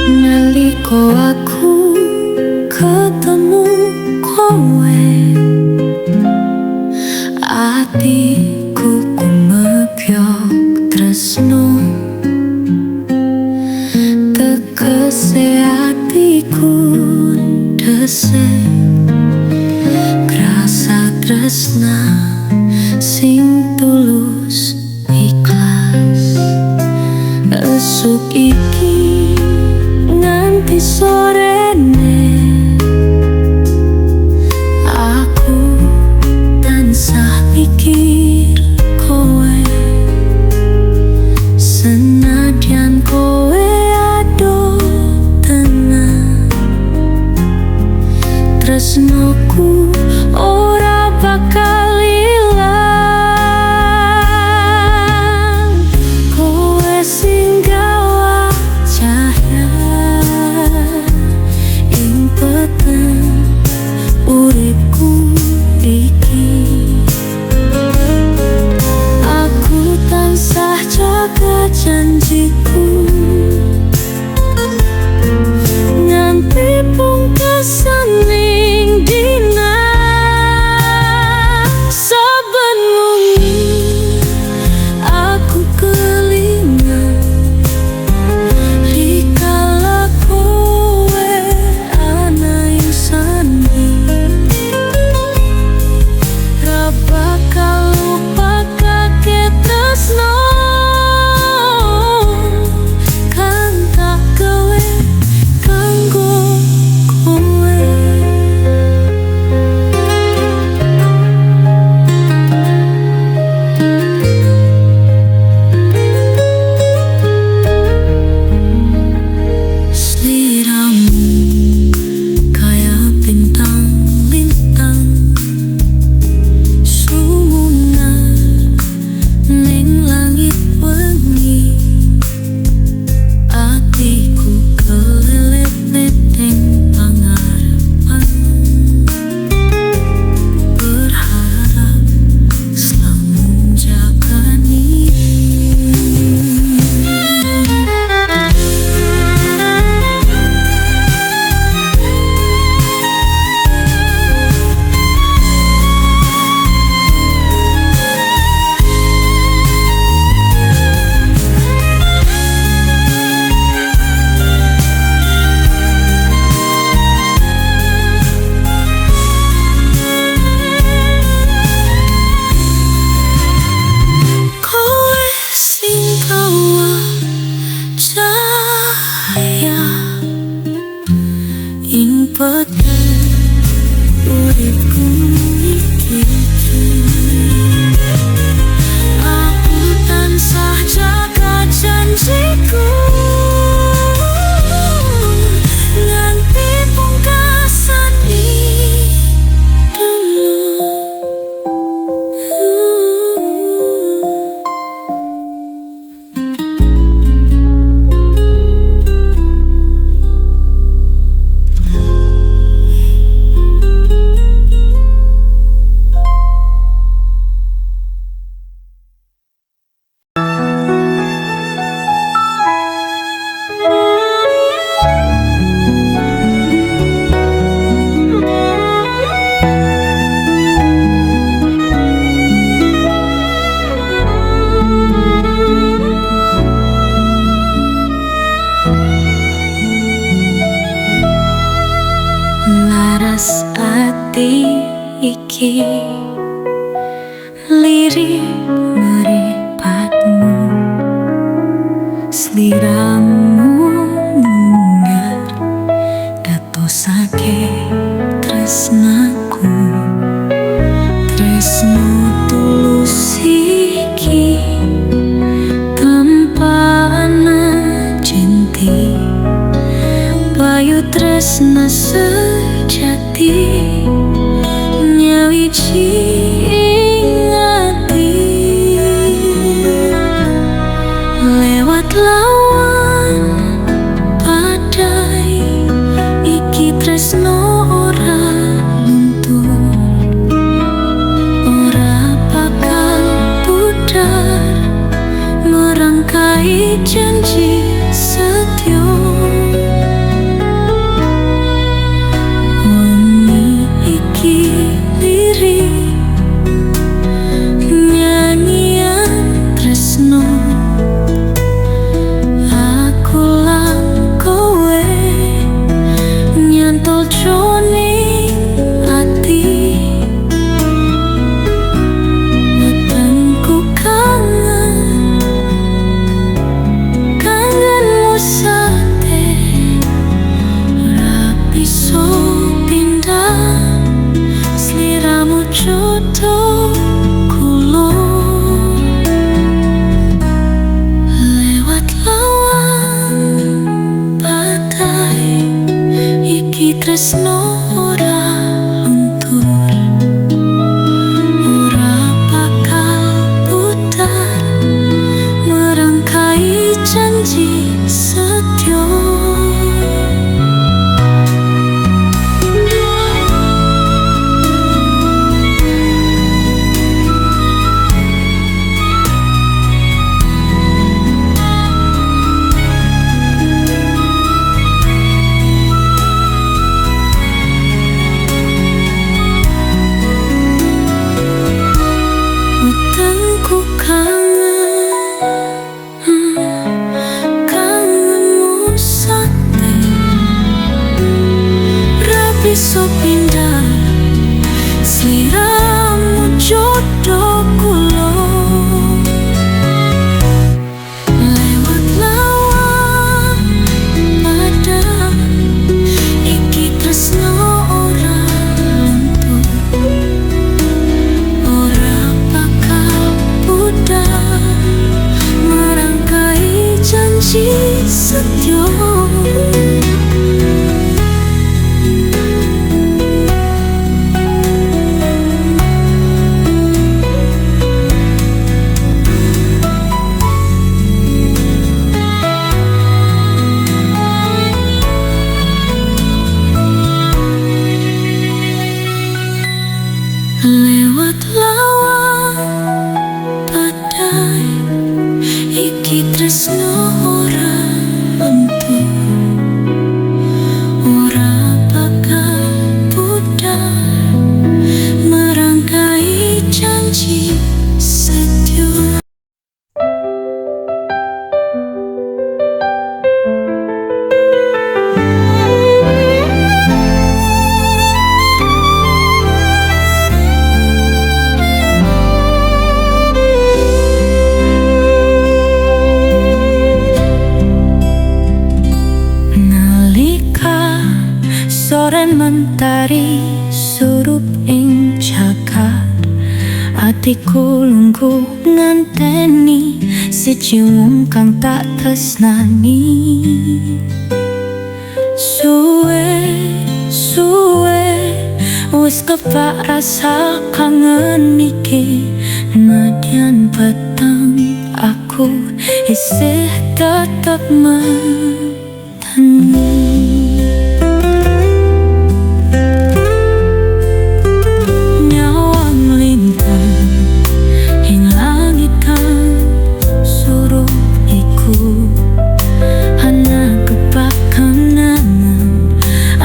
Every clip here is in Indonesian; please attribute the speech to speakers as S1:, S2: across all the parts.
S1: Naliko aku ketemu kowe, atiku kumepyok tresno, tegese atiku desek krasa tresna sing tulus ikhlas. Esuk iki nganti sorene aku tansah mikir kowe, senadyan kowe ado tenang, tresnoku ora bakal ilang. Kowe sing gawa cahya ing peteng uripku iki. Aku tansah jaga janjiku nganti pungkasaning dina. Saben wengi aku kelingan rikala kowe ana ing sandi, ra bakal lupakake tresno kang tak gawe kanggo kowe. Sliramu kaya bintang-bintang sumunar ning langit wengi. Atiku kelilit ning pangarepan, berharap selalu jagani. Kowe sing gawa cahya ing peteng uripku iki. Aku tansah jaga janjiku nganti pungkasan dina. Laras ati iki lirih mripatmu, sliramu mungar datosake tresnaku. Tresno tulus iki tanpa ana cinti, payu tresna sejati nyawiji ing ati. Lewat lawan badai iki tresno iki tresno ora luntur, ora bakal pudar, merangkai janji setia. Ku kangenmu sate, rapi so pindah, sliramu jodoh kulo. Lewat lawan padang, iki tresno ora luntur, ora bakal pudar, merangkai janji setia. Lewat lawan badai, iki tresno ora luntur, ora bakal pudar, merangkai janji setia. Soren mentari surup ing jagat, atiku lungguh nganteni siji wong kang tak tresnani. Suwe wis kebak rasa kangen iki, nadyan peteng aku isih tetep menteni.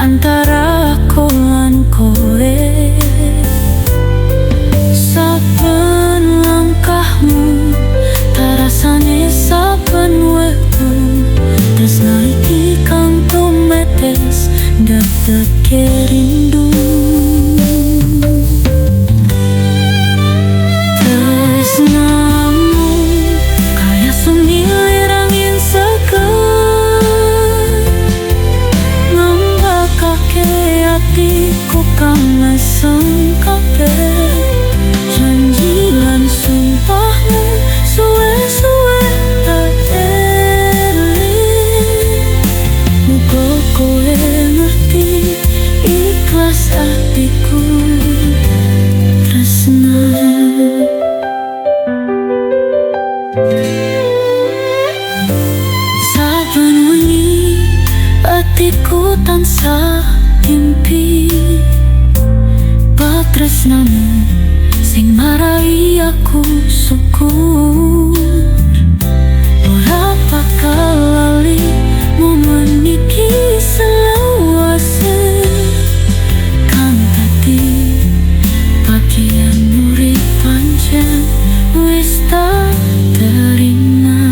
S1: Antara aku lan kowe, saben langkahmu tarasane saben wektu, tresna iki kang tumetes dapet rindu. Tresnamu kaya sumilir angin segar, ngembakake atiku kang mesem kabeh. Janji lan sumpahmu suwe-suwe tak eling, muga kowe ngerti ikhlas atiku tresna. Saben wengi atiku tansah mimpi patresnamu sing marai aku syukur, ora bakal lali momen iki selawase, kang dadi bagian urip pancen wis tak terima.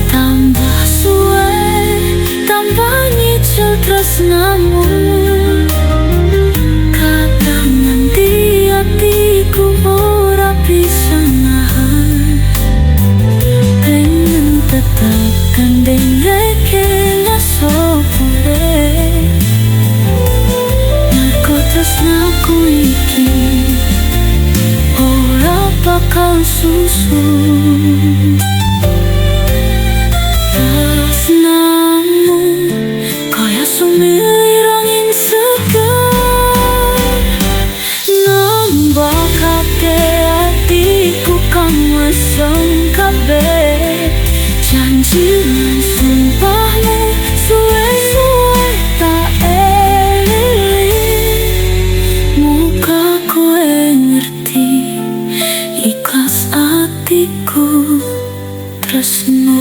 S1: Tambah suwe tambah nyicil tresnamu, kadang nganti atiku ora bisa nahan, pengen tetap gandeng reke lasopure. Narko tresnaku iki ora bakal susun. tresno.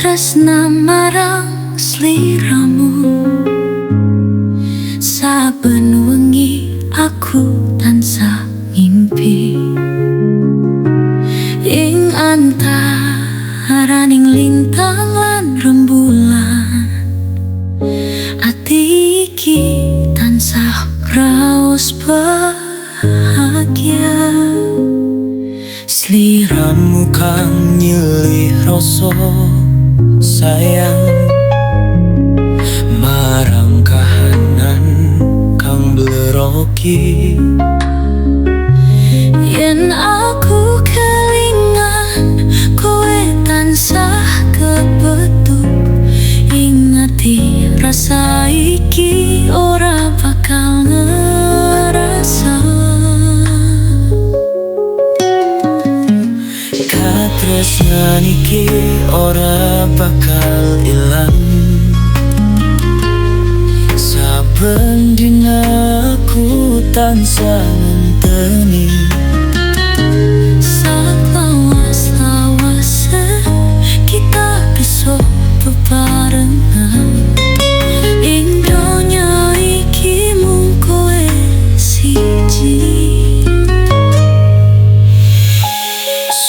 S1: Tresna marang sliramu, saben wengi aku tansah ngimpi ing antaraning lintang lan rembulan. Ati iki tansah raos bahagia.
S2: Sliramu kang nyilih rasa sayang marang kahanan kang bleroki.
S1: Yen aku kelingan kowe tansah kebetuk ing ati, rasa iki ora bakal ngerasa.
S2: Katresnan iki ora bakal ilang, saben dina aku tansah ngenteni.
S1: Salawas-lawase kita bisa bebarengan ing donya iki mung kowe siji.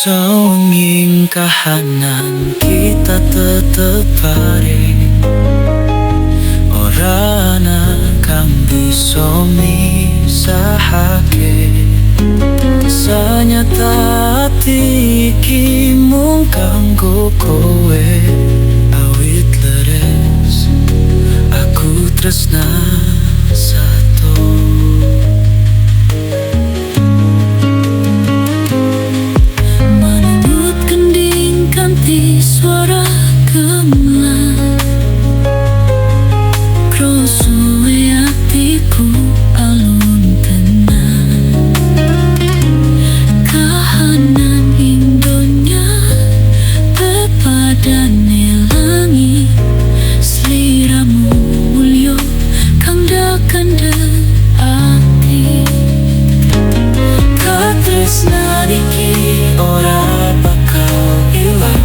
S2: Sawenging kahanan kita tetep bareng, ora ana kang bisa misahake. Sanyata ati iki mung kanggo kowe, awit leres aku tresna sato.
S1: Suara gamelan krosuwe atiku alun tenan. Kahanan ing donya pepadane langit, sliramu mulya kang dakandel ati. Katresnan iki ora bakal ilang,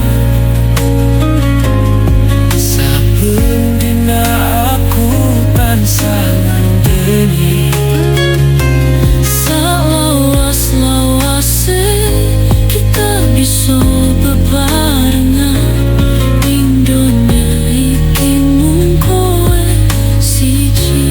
S1: salawas-lawase kita bisa bebarengan ing donya iki mung kowe siji.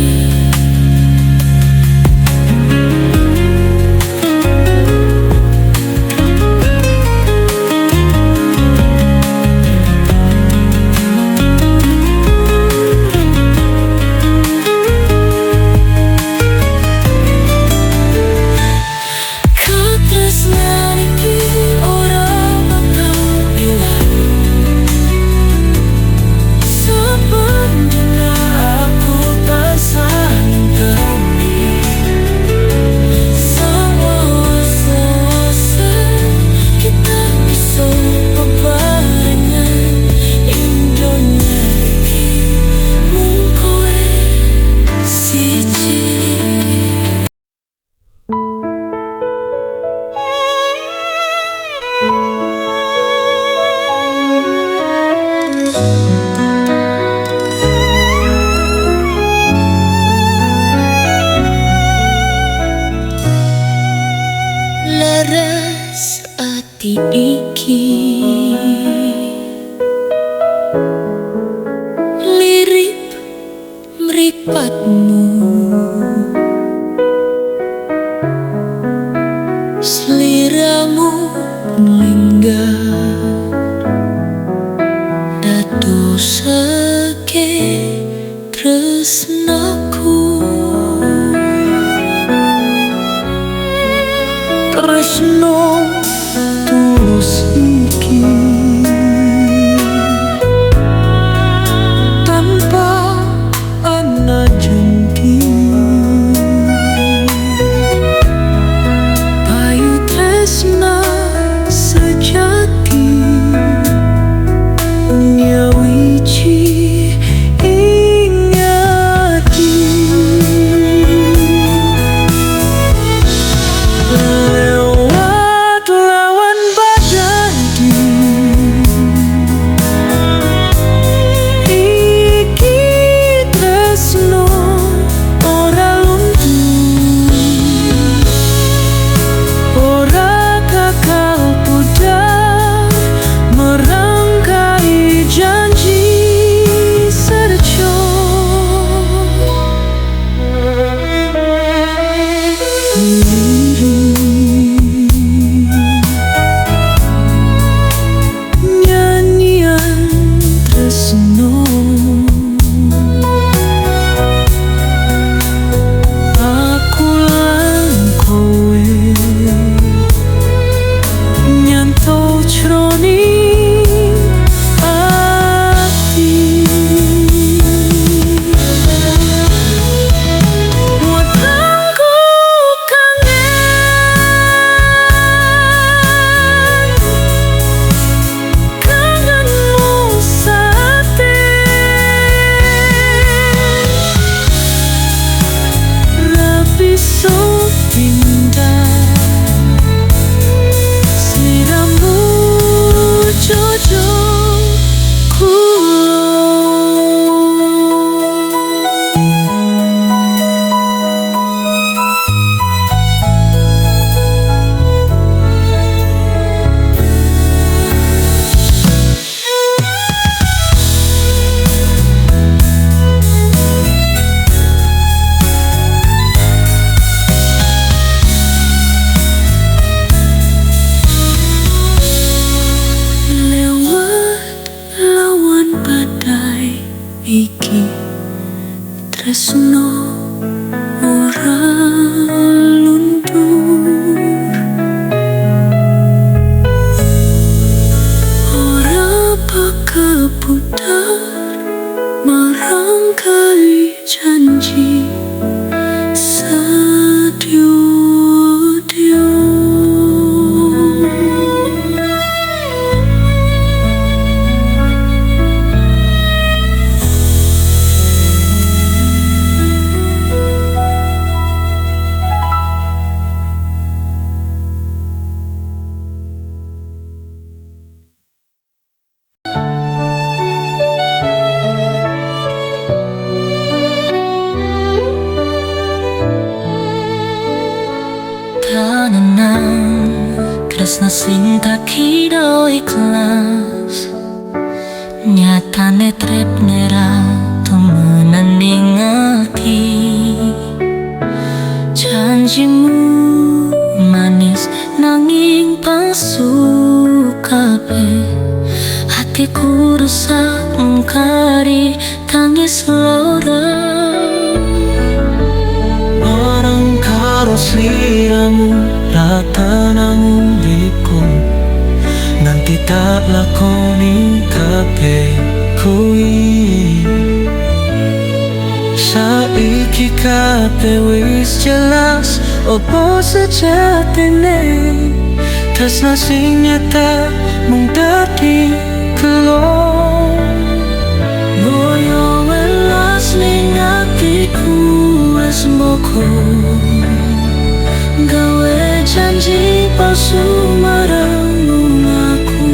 S1: Leres ati iki lirip mripatmu, sliramu linggar dados nerusake tresnaku.
S2: Tresno tulus iki tanpa ana janji. Payu tresna sejati nyawiji ingati. Lewat lawan badai iki tresno ora luntur, ora kakal pudar merangkai janji serjo. Nyanyian tresno aku lan kowe nyanto jroning ati. Wetengku kangenmu sate rapi so pindah sliramu jojo kulo. Lewat lawan badai iki tresno ora luntur, ora bakal pudar merangkai janji sadio-dio. Tenanan tresna sing tak kira ikhlas, nyatane trepne ra temenan ning ati. Janjimu manis nanging palsu kabeh, hatiku rusak mengkari tangis lara. Barang karo sliramu rata nang uripku, nanti tak lakoni kabeh kuwi. Saiki kabeh wis jelas opo sejatine, tresna sing nyata mung dadi gelo. Boyo welas ning atiku wis mboko, gawe janji palsu marang aku.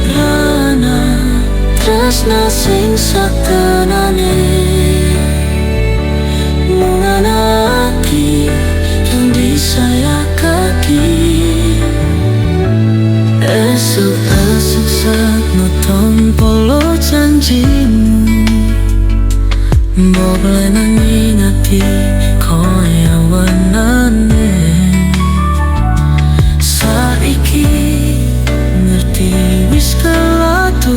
S2: Rana tresna sing satenane mung ana ati yang disayakake. Esuk-esuk saknoton polo janjimu, mbok lenang ati koyo wanane. Saiki ngerti wis kelatu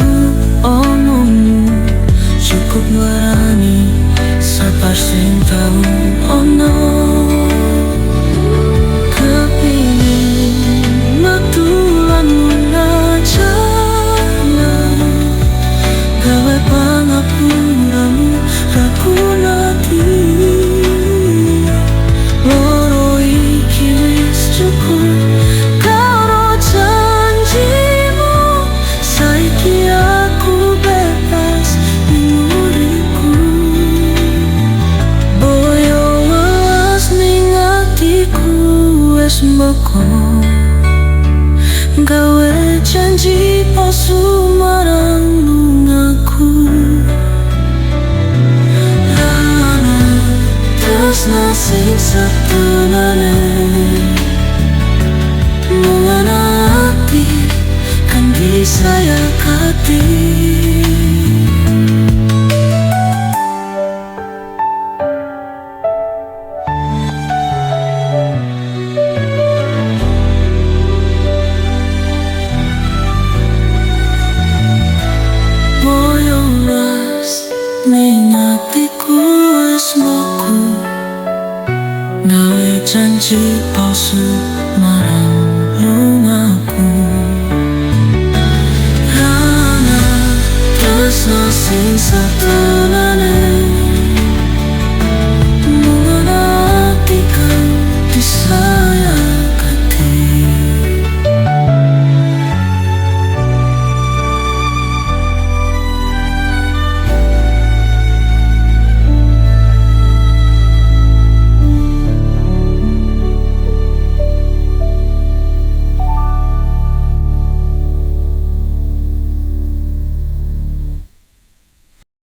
S2: wis mboko gawe janji palsu marang lungaku. Lana tresna sing sebenarnya mengenal hati kan bisa ya kati. Ning atiku wis mboko gawe janji palsu marang lungaku. Lana tresna sing sebenarnya